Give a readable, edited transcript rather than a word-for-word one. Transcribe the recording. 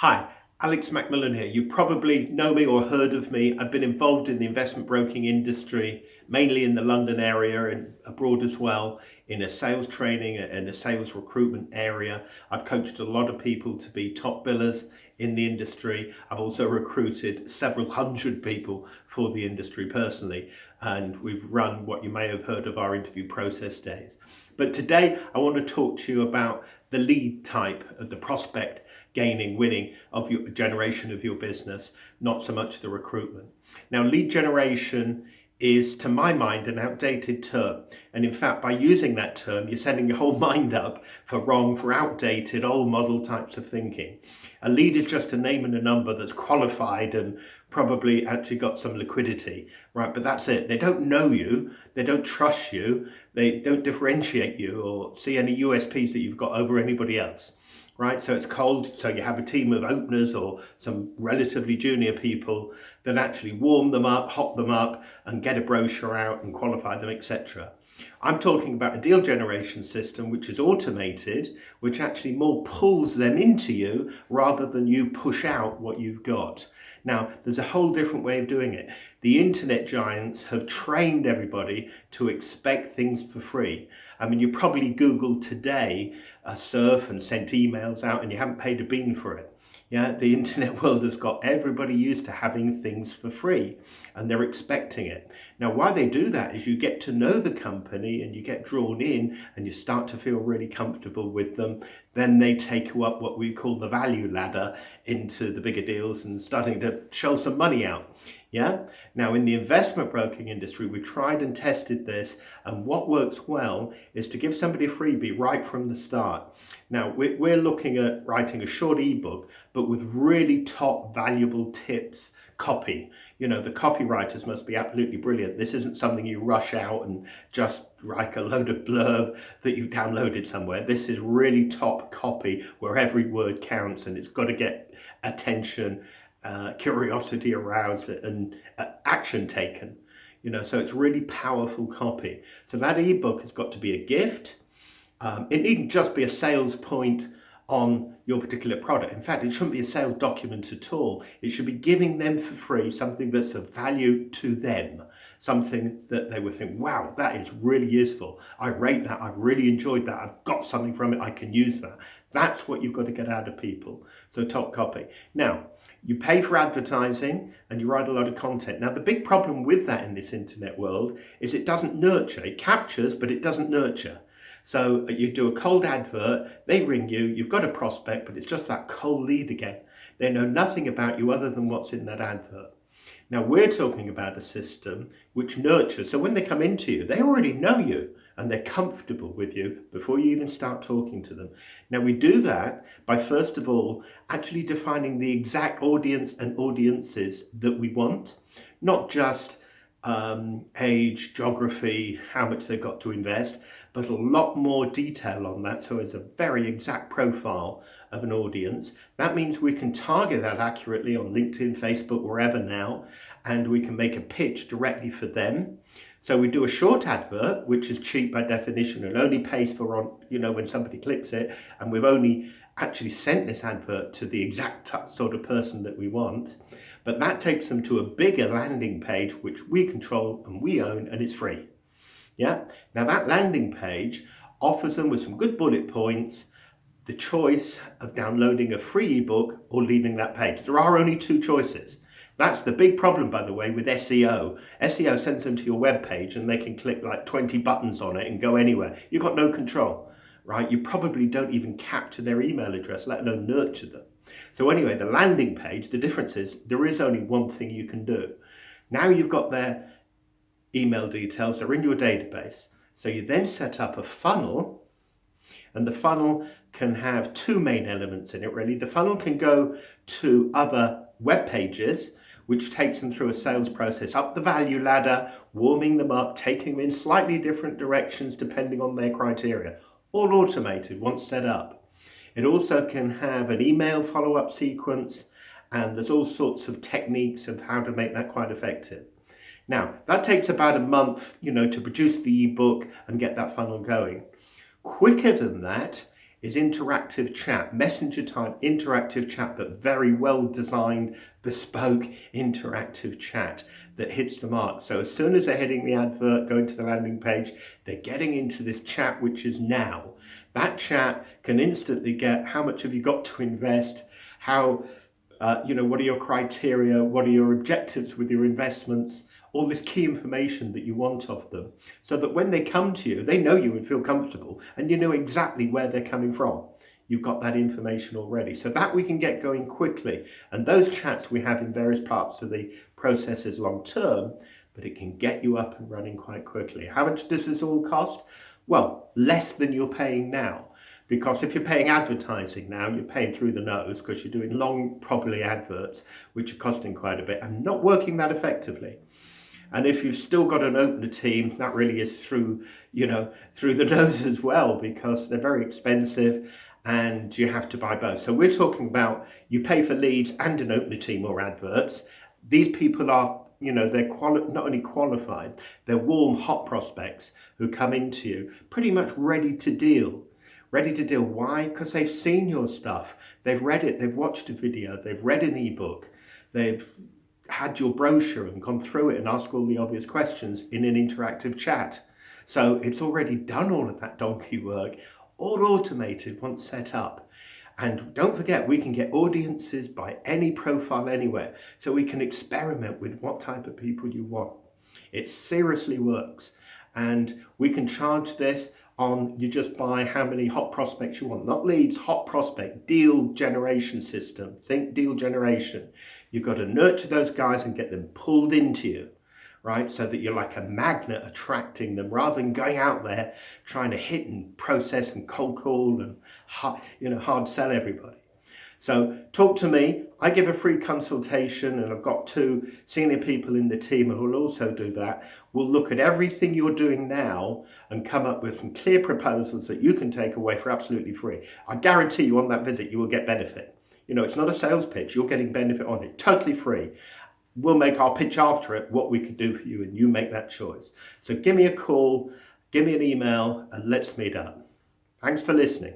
Hi, Alex Macmillan here. You probably know me or heard of me. I've been involved in the investment broking industry, mainly in the London area and abroad as well, in a sales training and a sales recruitment area. I've coached a lot of people to be top billers in the industry. I've also recruited several hundred people for the industry personally, and we've run what you may have heard of our interview process days. But today I want to talk to you about the lead type of the prospect gaining, winning of your generation of your business, not so much the recruitment. Now, lead generation is, to my mind, an outdated term. And in fact, by using that term, you're setting your whole mind up for wrong, for outdated, old model types of thinking. A lead is just a name and a number that's qualified and probably actually got some liquidity, right? But that's it. They don't know you. They don't trust you. They don't differentiate you or see any USPs that you've got over anybody else. Right, so it's cold, so you have a team of openers or some relatively junior people that actually warm them up, hot them up, and get a brochure out and qualify them, etc. I'm talking about a deal generation system which is automated, which actually more pulls them into you rather than you push out what you've got. Now, there's a whole different way of doing it. The internet giants have trained everybody to expect things for free. I mean, you probably Googled today surf and sent emails out and you haven't paid a bean for it. Yeah, the internet world has got everybody used to having things for free and they're expecting it. Now, why they do that is you get to know the company and you get drawn in and you start to feel really comfortable with them. Then they take you up what we call the value ladder into the bigger deals and starting to shell some money out. Yeah. Now, in the investment broking industry, we tried and tested this, and what works well is to give somebody a freebie right from the start. Now, we're looking at writing a short ebook, but with really top valuable tips, copy. You know, the copywriters must be absolutely brilliant. This isn't something you rush out and just write a load of blurb that you've downloaded somewhere. This is really top copy where every word counts and it's got to get attention, curiosity aroused and action taken. You know, so it's really powerful copy. So that ebook has got to be a gift. It needn't just be a sales point on your particular product. In fact, it shouldn't be a sales document at all. It should be giving them for free something that's of value to them, something that they would think, wow, that is really useful. I rate that. I've really enjoyed that. I've got something from it. I can use that. That's what you've got to get out of people. So top copy. Now, you pay for advertising and you write a lot of content. Now, the big problem with that in this internet world is it doesn't nurture. It captures, but it doesn't nurture. So you do a cold advert, they ring you, you've got a prospect, but it's just that cold lead again. They know nothing about you other than what's in that advert. Now, we're talking about a system which nurtures. So when they come into you, they already know you and they're comfortable with you before you even start talking to them. Now, we do that by, first of all, actually defining the exact audience and audiences that we want, not just age, geography, how much they've got to invest, but a lot more detail on that. So it's a very exact profile of an audience. That means we can target that accurately on LinkedIn, Facebook, wherever now, and we can make a pitch directly for them. So we do a short advert, which is cheap by definition and only pays for when somebody clicks it, and we've only actually sent this advert to the exact sort of person that we want. But that takes them to a bigger landing page, which we control and we own, and it's free. Yeah. Now that landing page offers them with some good bullet points the choice of downloading a free ebook or leaving that page. There are only two choices. That's the big problem, by the way, with SEO. SEO sends them to your web page and they can click like 20 buttons on it and go anywhere. You've got no control, right? You probably don't even capture their email address, let alone nurture them. So anyway, the landing page, the difference is there is only one thing you can do. Now you've got their email details, they're in your database. So you then set up a funnel, and the funnel can have two main elements in it, really. The funnel can go to other web pages, which takes them through a sales process up the value ladder, warming them up, taking them in slightly different directions depending on their criteria. All automated once set up. It also can have an email follow-up sequence, and there's all sorts of techniques of how to make that quite effective. Now, that takes about a month, to produce the ebook and get that funnel going. Quicker than that is interactive chat, messenger type interactive chat, but very well designed, bespoke interactive chat that hits the mark. So as soon as they're hitting the advert, going to the landing page, they're getting into this chat, which is now. That chat can instantly get how much have you got to invest, how what are your criteria? What are your objectives with your investments? All this key information that you want of them, so that when they come to you, they know you and feel comfortable, and you know exactly where they're coming from. You've got that information already. So that we can get going quickly. And those chats we have in various parts of the processes long term, but it can get you up and running quite quickly. How much does this all cost? Well, less than you're paying now. Because if you're paying advertising now, you're paying through the nose because you're doing long, probably adverts, which are costing quite a bit and not working that effectively. And if you've still got an opener team, that really is through the nose as well, because they're very expensive and you have to buy both. So we're talking about you pay for leads and an opener team or adverts. These people are they're not only qualified, they're warm, hot prospects who come into you pretty much ready to deal. Ready to deal. Why? Because they've seen your stuff. They've read it. They've watched a video. They've read an ebook. They've had your brochure and gone through it and asked all the obvious questions in an interactive chat. So it's already done all of that donkey work, all automated once set up. And don't forget, we can get audiences by any profile anywhere. So we can experiment with what type of people you want. It seriously works. And we can charge this on, you just buy how many hot prospects you want. Not leads, hot prospect, deal generation system. Think deal generation. You've got to nurture those guys and get them pulled into you, right? So that you're like a magnet attracting them, rather than going out there trying to hit and process and cold call and hard sell everybody. So talk to me. I give a free consultation, and I've got 2 senior people in the team who will also do that. We'll look at everything you're doing now and come up with some clear proposals that you can take away for absolutely free. I guarantee you on that visit you will get benefit. It's not a sales pitch. You're getting benefit on it, totally free. We'll make our pitch after it, what we could do for you, and you make that choice. So give me a call, give me an email, and let's meet up. Thanks for listening.